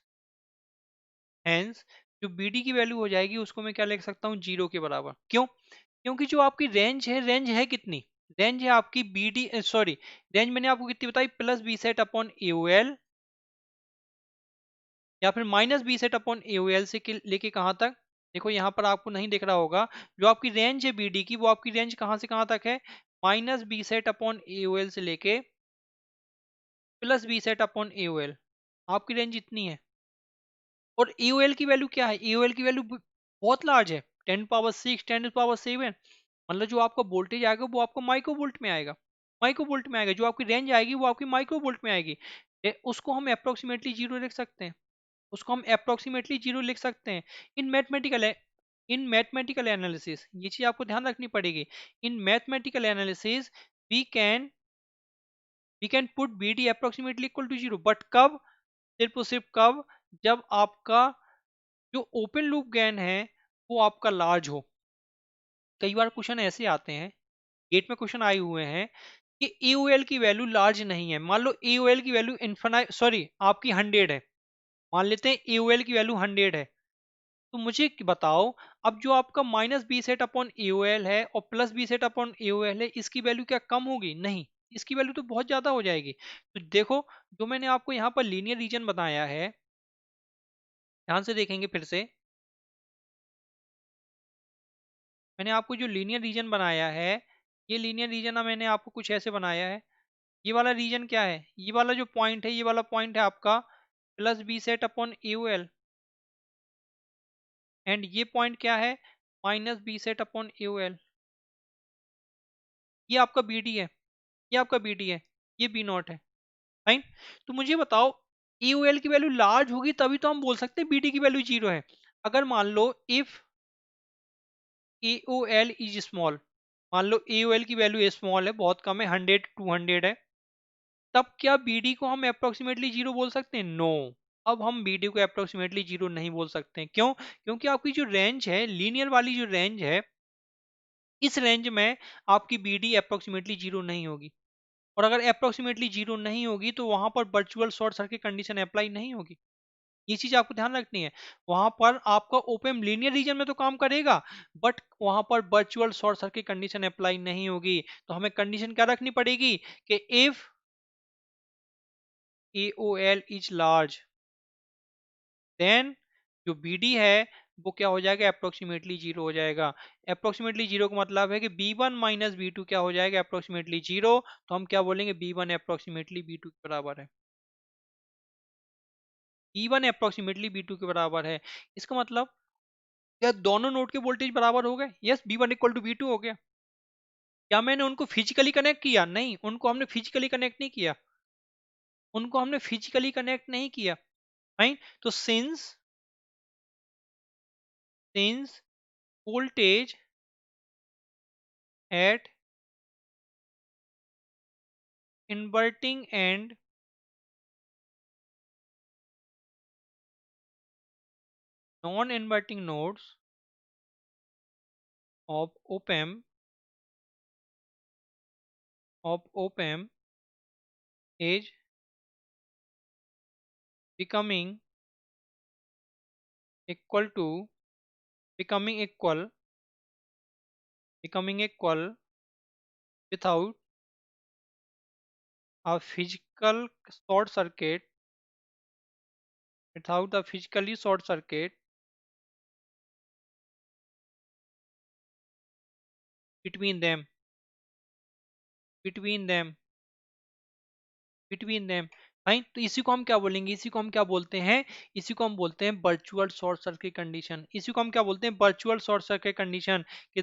Speaker 1: hence जो BD की value हो जाएगी उसको मैं क्या लिख सकता हूँ, जीरो के बराबर। क्यों? क्योंकि जो आपकी रेंज है कितनी, रेंज है आपकी BD, सॉरी, रेंज मैंने आपको कितनी बताई, plus B set upon AOL या फिर minus B set upon AOL से लेके कहाँ तक। देखो यहाँ पर आपको नहीं दिख रहा होगा, जो आपकी रेंज है BD की, वो आपकी रेंज कहाँ से कहाँ तक है, minus B set upon AOL से लेके plus B set upon AOL, आपकी रेंज इतनी है। और AOL की वैल्यू क्या है, AOL की वैल्यू बहुत लार्ज है, 10 पावर 6, 10 पावर 7। मतलब जो आपका वोल्टेज आएगा वो आपको माइक्रो वोल्ट में आएगा, माइक्रो वोल्ट में आएगा। जो आपकी रेंज आएगी वो आपकी माइक्रो वोल्ट में आएगी। उसको हम अप्रोक्सीमेटली जीरो लिख सकते हैं, उसको हम अप्रोक्सीमेटली जीरो लिख सकते हैं। In mathematical in mathematical analysis, ये चीज आपको ध्यान रखनी पड़ेगी। In mathematical analysis we can we can put B D approximately equal to zero, but कब, सिर्फ और सिर्फ कब, जब आपका जो ओपन लूप गेन है वो आपका लार्ज हो। कई बार क्वेश्चन ऐसे आते हैं, गेट में क्वेश्चन आए हुए हैं कि AOL की वैल्यू लार्ज नहीं है। मान लो AOL की वैल्यू इन्फानाइट, सॉरी आपकी 100 है, मान लेते हैं AOL की वैल्यू 100 है। तो मुझे बताओ, अब जो आपका minus B set upon AOL है और plus B set upon AOL है, इसकी वैल्यू क्या कम होगी? नहीं, इसकी वैल्यू तो बहुत ज्यादा हो जाएगी। तो देखो, जो मैंने आपको यहाँ पर लीनियर रीजन बताया है, ध्यान से देखेंगे फिर से, मैंने आपको जो लीनियर रीजन बनाया है, ये लीनियर रीजन मैंने आपको कुछ ऐसे बनाया है। ये वाला रीजन क्या है, ये वाला जो पॉइंट है, ये वाला पॉइंट है आपका plus B set upon AOL, and ये पॉइंट क्या है, minus B set upon AOL। ये आपका BD है, ये आपका BD है, ये बी नॉट है, फाइन। तो मुझे बताओ, AOL की वैल्यू लार्ज होगी तभी तो हम बोल सकते हैं BD की वैल्यू जीरो है। अगर मान लो इफ AOL इज स्मॉल, मान लो AOL की वैल्यू स्मॉल है, बहुत कम है, 100 200 है, तब क्या BD को हम अप्रोक्सीमेटली जीरो बोल सकते हैं? नो, अब हम BD को अप्रोक्सीमेटली जीरो नहीं बोल सकते हैं। क्यों? क्योंकि आपकी जो रेंज है, लीनियर वाली जो रेंज है, इस रेंज में आपकी BD अप्रोक्सीमेटली जीरो नहीं होगी। और अगर अप्रोक्सीमेटली जीरो नहीं होगी तो वहां पर virtual short circuit condition apply नहीं होगी। ये चीज आपको ध्यान रखनी है। वहां पर आपका ओपन लीनियर रीजन में तो काम करेगा, बट वहां पर virtual short circuit condition apply नहीं होगी। तो हमें कंडीशन क्या रखनी पड़ेगी कि if AOL is large, then जो BD है वो क्या हो जाएगा, अप्रोक्सीमेटली जीरो हो जाएगा। अप्रोक्सीमेटली जीरो का मतलब है कि B1 माइनस B2 क्या हो जाएगा, अप्रोक्सीमेटली जीरो। तो हम क्या बोलेंगे, B1 अप्रोक्सीमेटली B2 के बराबर है, B1 अप्रोक्सीमेटली B2 के बराबर है। इसका मतलब क्या दोनों नोड के वोल्टेज बराबर हो गए? Yes, B1 equal to B2 हो गया। क्या मैंने उनको फिजिकली कनेक्ट किया? नहीं, उनको हमने फिजिकली कनेक्ट नहीं किया, उनको हमने फिजिकली कनेक्ट नहीं किया, राइट। तो since voltage at inverting and non-inverting nodes of op amp is becoming equal to becoming equal becoming equal without a physical short circuit, without a physically short circuit between them between them between them. भाई तो इसी को हम क्या बोलेंगे, इसी को हम क्या बोलते हैं, इसी को हम बोलते हैं वर्चुअल शॉर्ट सर्किट कंडीशन। इसी को हम क्या बोलते हैं, वर्चुअल शॉर्ट सर्किट कंडीशन, कि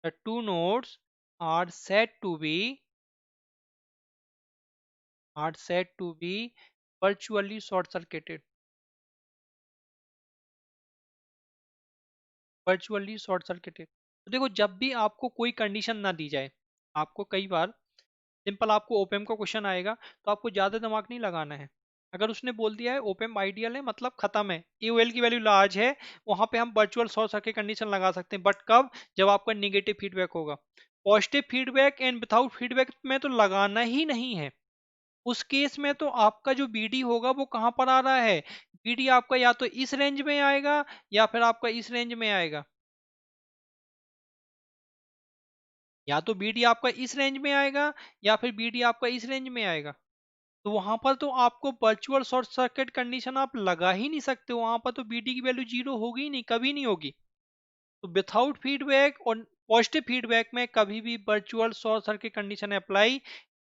Speaker 1: the two nodes are said to be virtually short circuited, virtually short circuited. तो देखो जब भी आपको कोई कंडीशन ना दी जाए, आपको कई बार सिंपल आपको ओपेम का क्वेश्चन आएगा तो आपको ज्यादा दिमाग नहीं लगाना है। अगर उसने बोल दिया है ओपेम आइडियल है मतलब खत्म है, एओएल की वैल्यू लार्ज है, वहां पे हम वर्चुअल शॉर्ट सर्किट कंडीशन लगा सकते हैं। बट कब, जब आपका निगेटिव फीडबैक होगा। Positive feedback and without feedback में तो लगाना ही नहीं है। उस केस में तो आपका जो बीडी होगा वो कहां पर आ रहा है, बीडी आपका या तो इस रेंज में आएगा या फिर आपका इस रेंज में आएगा, या तो बीडी आपका इस रेंज में आएगा या फिर बीडी आपका इस रेंज में आएगा। तो वहां पर तो आपको वर्चुअल शॉर्ट सर्किट कंडीशन आप लगा ही नहीं सकते, वहां पर तो बीडी की वैल्यू जीरो होगी ही नहीं, कभी नहीं होगी। तो विथआउट फीडबैक और पॉजिटिव फीडबैक में कभी भी virtual short circuit condition apply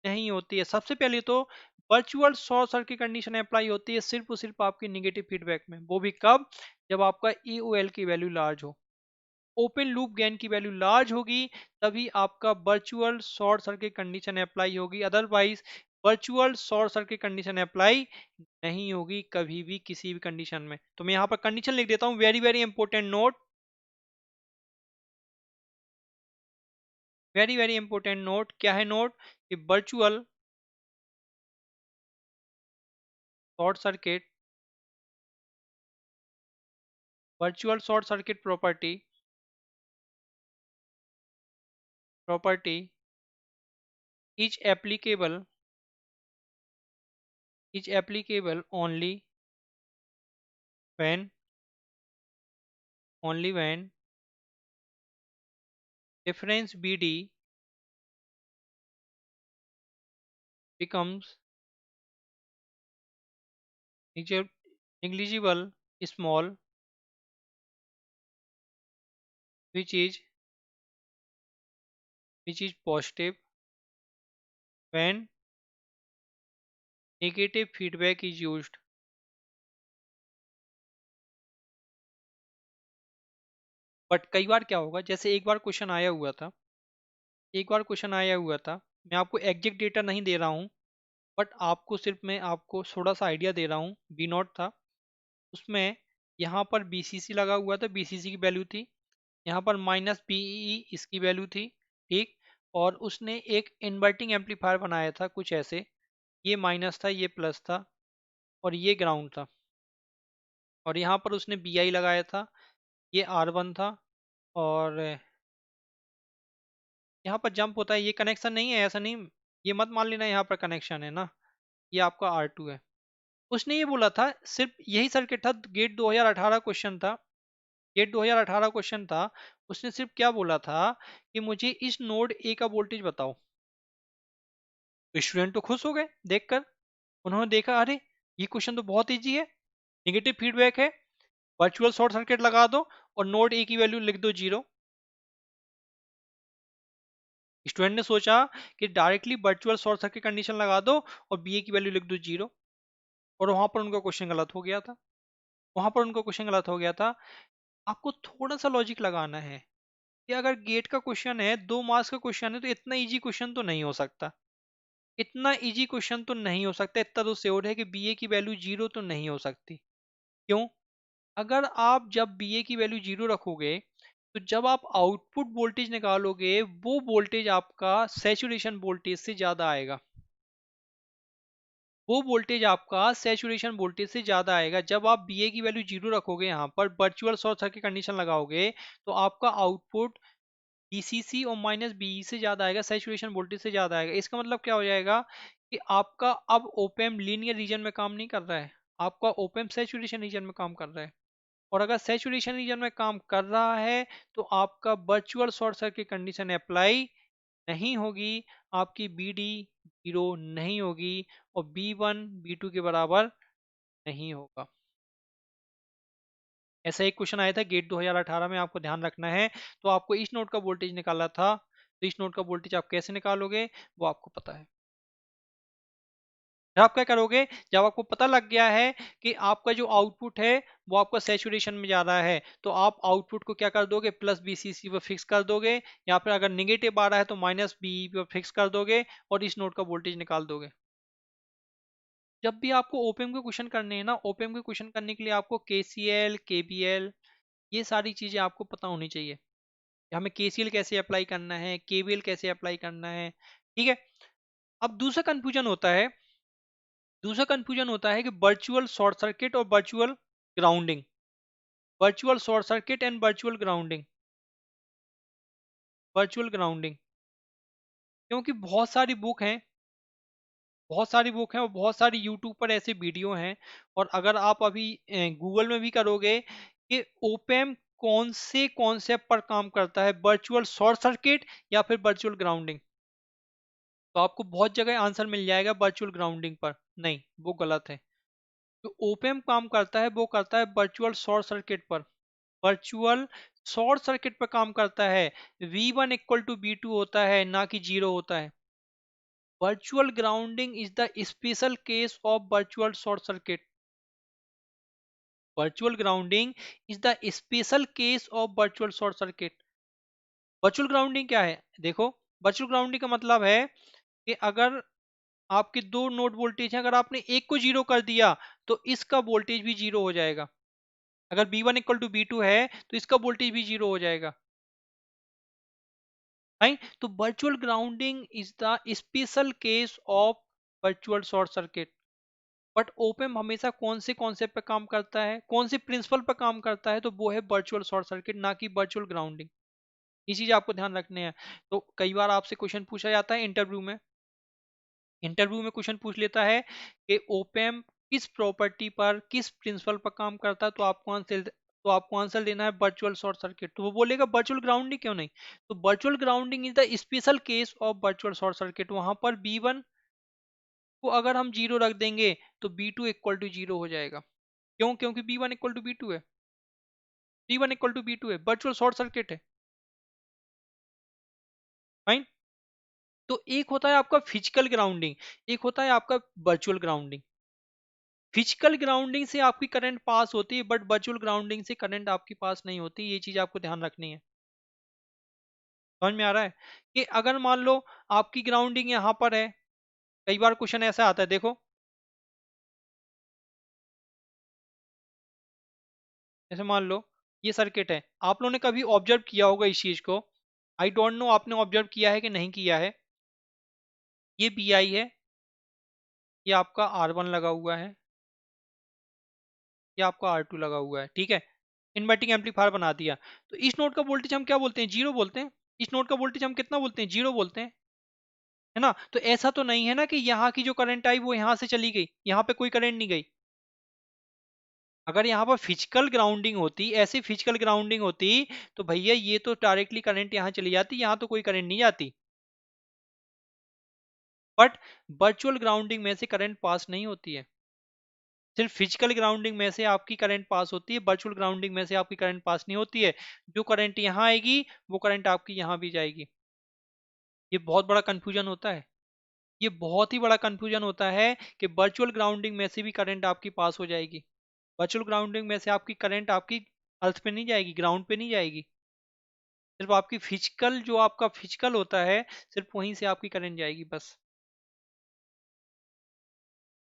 Speaker 1: नहीं होती है। सबसे पहले तो virtual short circuit condition apply होती है सिर्फ और सिर्फ आपकी निगेटिव फीडबैक में, वो भी कब, जब आपका ईओएल की वैल्यू लार्ज हो, ओपन लूप गेन की वैल्यू लार्ज होगी, तभी आपका virtual short circuit condition apply होगी। Otherwise virtual short circuit condition apply नहीं होगी कभी भी किसी भी कंडीशन में। तो मैं यहाँ पर कंडीशन लिख देता हूँ, very very important note, very very important note. क्या है नोट, कि short circuit virtual short circuit property is applicable only when difference BD becomes negligible small, which is positive when negative feedback is used। But कई बार क्या होगा, जैसे एक बार question आया हुआ था, मैं आपको एग्जैक्ट डेटा नहीं दे रहा हूँ, बट आपको सिर्फ मैं आपको थोड़ा सा आइडिया दे रहा हूँ। बी नॉट था उसमें, यहाँ पर बीसीसी लगा हुआ था, बीसीसी की वैल्यू थी, यहाँ पर माइनस बीई इसकी वैल्यू थी, ठीक। और उसने एक इन्वर्टिंग एम्पलीफायर बनाया था कुछ ऐसे, ये माइनस था, ये प्लस था, और ये ग्राउंड था, और यहाँ पर उसने बी आई लगाया था, ये R1 था, और यहाँ पर जंप होता है, ये कनेक्शन नहीं है, ऐसा नहीं, ये मत मान लेना यहाँ पर कनेक्शन है ना, ये आपका R2 है। उसने ये बोला था, सिर्फ यही सर्किट था, गेट 2018 क्वेश्चन था, गेट 2018 क्वेश्चन था। उसने सिर्फ क्या बोला था, कि मुझे इस नोड ए का वोल्टेज बताओ। तो स्टूडेंट तो खुश हो गए देखकर, उन्होंने देखा अरे ये क्वेश्चन तो बहुत इजी है, निगेटिव फीडबैक है, वर्चुअल शॉर्ट सर्किट लगा दो और नोड ए की वैल्यू लिख दो जीरो। स्टूडेंट ने सोचा कि directly virtual short circuit condition लगा दो और बी ए की वैल्यू लिख दो जीरो, और वहां पर उनका क्वेश्चन गलत हो गया था, वहां पर उनका क्वेश्चन गलत हो गया था। आपको थोड़ा सा लॉजिक लगाना है, कि अगर गेट का क्वेश्चन है, 2 मार्क्स का क्वेश्चन है, तो इतना इजी क्वेश्चन तो नहीं हो सकता, इतना इजी क्वेश्चन तो नहीं हो सकता, इतना तो श्योर है कि बीए की वैल्यू जीरो तो नहीं हो सकती। क्यों, अगर आप जब बीए की वैल्यू जीरो रखोगे, तो जब आप आउटपुट वोल्टेज निकालोगे, वो वोल्टेज आपका सैचुरेशन वोल्टेज से ज्यादा आएगा, वो वोल्टेज आपका सैचुरेशन वोल्टेज से ज्यादा आएगा। जब आप बीए की वैल्यू जीरो रखोगे, यहाँ पर वर्चुअल शॉर्ट सर्किट कंडीशन लगाओगे, तो आपका आउटपुट बीसीसी और माइनस बीई से ज्यादा आएगा, सैचुरेशन वोल्टेज से ज्यादा आएगा। इसका मतलब क्या हो जाएगा, कि आपका अब ओपेम लीनियर रीजन में काम नहीं कर रहा है, आपका ओपेम सैचुरेशन रीजन में काम कर रहा है। और अगर सैचुरेशन रीजन में काम कर रहा है, तो आपका virtual short circuit condition apply नहीं होगी, आपकी बी डी जीरो नहीं होगी, और बी वन बी टू के बराबर नहीं होगा। ऐसा एक क्वेश्चन आया था गेट 2018 में, आपको ध्यान रखना है। तो आपको इस नोड का वोल्टेज निकाला था, तो इस नोड का वोल्टेज आप कैसे निकालोगे वो आपको पता है। फिर आप क्या करोगे, जब आपको पता लग गया है कि आपका जो आउटपुट है वो आपका सैचुरेशन में जा रहा है, तो आप आउटपुट को क्या कर दोगे, प्लस बीसीसी पर फिक्स कर दोगे, या फिर अगर निगेटिव आ रहा है तो माइनस बी पर फिक्स कर दोगे और इस नोड का वोल्टेज निकाल दोगे। जब भी आपको ओपीएम के क्वेश्चन करने हैं ना, ओपीएम के क्वेश्चन करने के लिए आपको केसीएल, केबीएल, ये सारी चीजें आपको पता होनी चाहिए कि हमें केसीएल कैसे अप्लाई करना है, केबीएल कैसे अप्लाई करना है। ठीक है। अब दूसरा कंफ्यूजन होता है कि वर्चुअल शॉर्ट सर्किट और virtual grounding, virtual short circuit and virtual grounding. क्योंकि बहुत सारी बुक हैं और बहुत सारी यूट्यूब पर ऐसे वीडियो हैं, और अगर आप अभी गूगल में भी करोगे कि ओपेम कौन से कॉन्सेप्ट पर काम करता है, वर्चुअल शॉर्ट सर्किट या फिर वर्चुअल ग्राउंडिंग, तो आपको बहुत जगह आंसर मिल जाएगा वर्चुअल ग्राउंडिंग पर। नहीं, वो गलत है। जो ओपेम काम करता है वो करता है वर्चुअल शॉर्ट सर्किट पर, वर्चुअल शॉर्ट सर्किट पर काम करता है। V1 इक्वल टू V2 होता है, ना कि जीरो होता है। Virtual grounding is the special case of virtual short circuit. Virtual grounding is the special case of virtual short circuit. Virtual grounding क्या है, देखो, वर्चुअल ग्राउंडिंग का मतलब है कि अगर आपके दो नोड वोल्टेज हैं, अगर आपने एक को जीरो कर दिया तो इसका वोल्टेज भी जीरो हो जाएगा। अगर B1 इक्वल टू B2 है तो इसका वोल्टेज भी जीरो हो जाएगा। राइट। तो virtual grounding is the special case of virtual short circuit. But op-amp हमेशा कौन से कॉन्सेप्ट पे काम करता है, कौन से प्रिंसिपल पे काम करता है, तो वो है वर्चुअल शॉर्ट सर्किट, ना कि वर्चुअल ग्राउंडिंग। ये चीज आपको ध्यान रखने हैं। तो कई बार आपसे क्वेश्चन पूछा जाता है इंटरव्यू में क्वेश्चन पूछ लेता है कि ओपेम किस प्रॉपर्टी पर, किस प्रिंसिपल पर काम करता है, तो आपको आंसर देना है वर्चुअल शॉर्ट सर्किट। तो वो बोलेगा वर्चुअल ग्राउंडिंग क्यों नहीं। तो virtual grounding is the special case of virtual short circuit. वहां पर B1 को अगर हम जीरो रख देंगे तो B2 इक्वल टू जीरो हो जाएगा। क्यों, क्योंकि B1 इक्वल टू B2 है, B1 इक्वल टू B2 है, वर्चुअल शॉर्ट सर्किट है। फाइन। तो एक होता है आपका फिजिकल ग्राउंडिंग, एक होता है आपका वर्चुअल ग्राउंडिंग। फिजिकल ग्राउंडिंग से आपकी करंट पास होती है, बट वर्चुअल ग्राउंडिंग से करंट आपकी पास नहीं होती। ये चीज आपको ध्यान रखनी है। समझ में आ रहा है कि अगर मान लो आपकी ग्राउंडिंग यहाँ पर है, कई बार क्वेश्चन ऐसा आता है, देखो, जैसे मान लो ये सर्किट है, आप लोगों ने कभी ऑब्जर्व किया होगा इस चीज को। आई डोंट नो आपने ऑब्जर्व किया है कि नहीं किया है। ये BI है, ये आपका R1 लगा हुआ है, ये आपका R2 लगा हुआ है। ठीक है। इन्वर्टिंग एम्पलीफायर बना दिया। तो इस नोड का वोल्टेज हम क्या बोलते हैं, जीरो बोलते हैं। इस नोड का वोल्टेज हम कितना बोलते हैं, जीरो बोलते हैं, है ना। तो ऐसा तो नहीं है ना कि यहाँ की जो करंट आई वो यहाँ से चली गई, यहाँ पे कोई करंट नहीं गई। अगर यहाँ पर फिजिकल ग्राउंडिंग होती, ऐसी फिजिकल ग्राउंडिंग होती, तो भैया ये तो डायरेक्टली करंट यहाँ चली जाती, यहाँ तो कोई करंट नहीं जाती। बट वर्चुअल ग्राउंडिंग में से करंट पास नहीं होती है। सिर्फ फिजिकल ग्राउंडिंग में से आपकी करंट पास होती है, वर्चुअल ग्राउंडिंग में से आपकी करंट पास नहीं होती है। जो करंट यहाँ आएगी वो करंट आपकी यहाँ भी जाएगी। ये बहुत बड़ा कंफ्यूजन होता है। ये बहुत ही बड़ा कंफ्यूजन होता है कि वर्चुअल ग्राउंडिंग में से भी करंट आपकी पास हो जाएगी। वर्चुअल ग्राउंडिंग में से आपकी करंट आपकी अर्थ पे नहीं जाएगी, ग्राउंड पे नहीं जाएगी। सिर्फ आपकी फिजिकल, जो आपका फिजिकल होता है, सिर्फ वहीं से आपकी करंट जाएगी बस।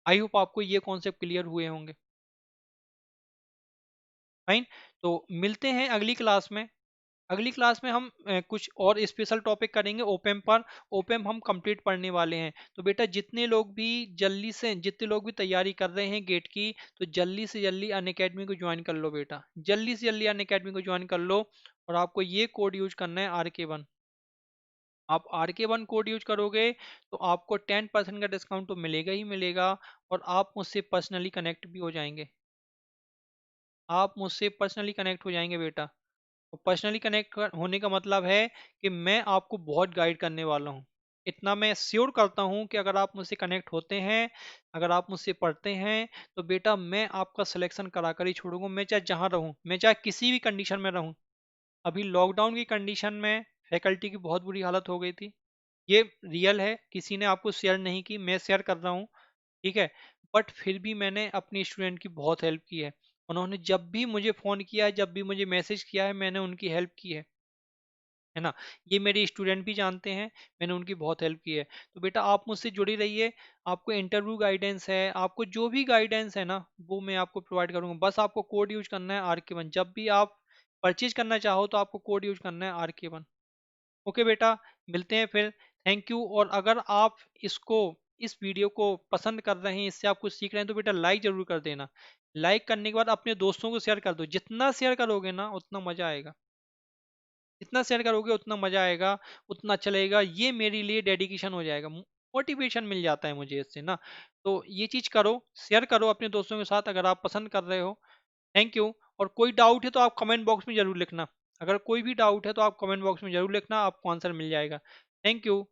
Speaker 1: आई होप आपको ये कॉन्सेप्ट क्लियर हुए होंगे। फाइन। तो मिलते हैं अगली क्लास में। अगली क्लास में हम कुछ और स्पेशल टॉपिक करेंगे ओपेम पर। ओपेम हम कंप्लीट पढ़ने वाले हैं। तो बेटा जितने लोग भी तैयारी कर रहे हैं गेट की, तो जल्दी से जल्दी अनअकैडमी को ज्वाइन कर लो बेटा, जल्दी से जल्दी अनअकैडमी को ज्वाइन कर लो। और आपको ये कोड यूज करना है RK1। आप RK1 कोड यूज करोगे तो आपको 10% का डिस्काउंट तो मिलेगा ही मिलेगा, और आप मुझसे पर्सनली कनेक्ट भी हो जाएंगे। आप मुझसे पर्सनली कनेक्ट हो जाएंगे बेटा। और पर्सनली कनेक्ट होने का मतलब है कि मैं आपको बहुत गाइड करने वाला हूँ। इतना मैं श्योर करता हूँ कि अगर आप मुझसे कनेक्ट होते हैं, अगर आप मुझसे पढ़ते हैं, तो बेटा मैं आपका सिलेक्शन करा कर ही छोड़ूंगा। मैं चाहे जहाँ रहूँ, मैं चाहे किसी भी कंडीशन में रहूँ। अभी लॉकडाउन की कंडीशन में फैकल्टी की बहुत बुरी हालत हो गई थी। ये रियल है, किसी ने आपको शेयर नहीं की, मैं शेयर कर रहा हूँ, ठीक है। बट फिर भी मैंने अपनी स्टूडेंट की बहुत हेल्प की है। उन्होंने जब भी मुझे फ़ोन किया है, जब भी मुझे मैसेज किया है, मैंने उनकी हेल्प की है ना। ये मेरे स्टूडेंट भी जानते हैं, मैंने उनकी बहुत हेल्प की है। तो बेटा आप मुझसे जुड़ी रहिए, आपको इंटरव्यू गाइडेंस है, आपको जो भी गाइडेंस है ना, वो मैं आपको प्रोवाइड करूँगा। बस आपको कोड यूज़ करना है RK1, जब भी आप परचेज़ करना चाहो तो आपको कोड यूज़ करना है RK1। ओके बेटा, मिलते हैं फिर। Thank you. और अगर आप इस वीडियो को पसंद कर रहे हैं, इससे आप कुछ सीख रहे हैं, तो बेटा लाइक ज़रूर कर देना। लाइक करने के बाद अपने दोस्तों को शेयर कर दो, जितना शेयर करोगे ना उतना मज़ा आएगा। जितना शेयर करोगे उतना मजा आएगा, उतना अच्छा लगेगा, ये मेरे लिए डेडिकेशन हो जाएगा, मोटिवेशन मिल जाता है मुझे इससे ना। तो ये चीज करो, शेयर करो अपने दोस्तों के साथ अगर आप पसंद कर रहे हो। Thank you. और कोई डाउट है तो आप कमेंट बॉक्स में जरूर लिखना। अगर कोई भी डाउट है तो आप कमेंट बॉक्स में जरूर लिखना, आपको आंसर मिल जाएगा। Thank you.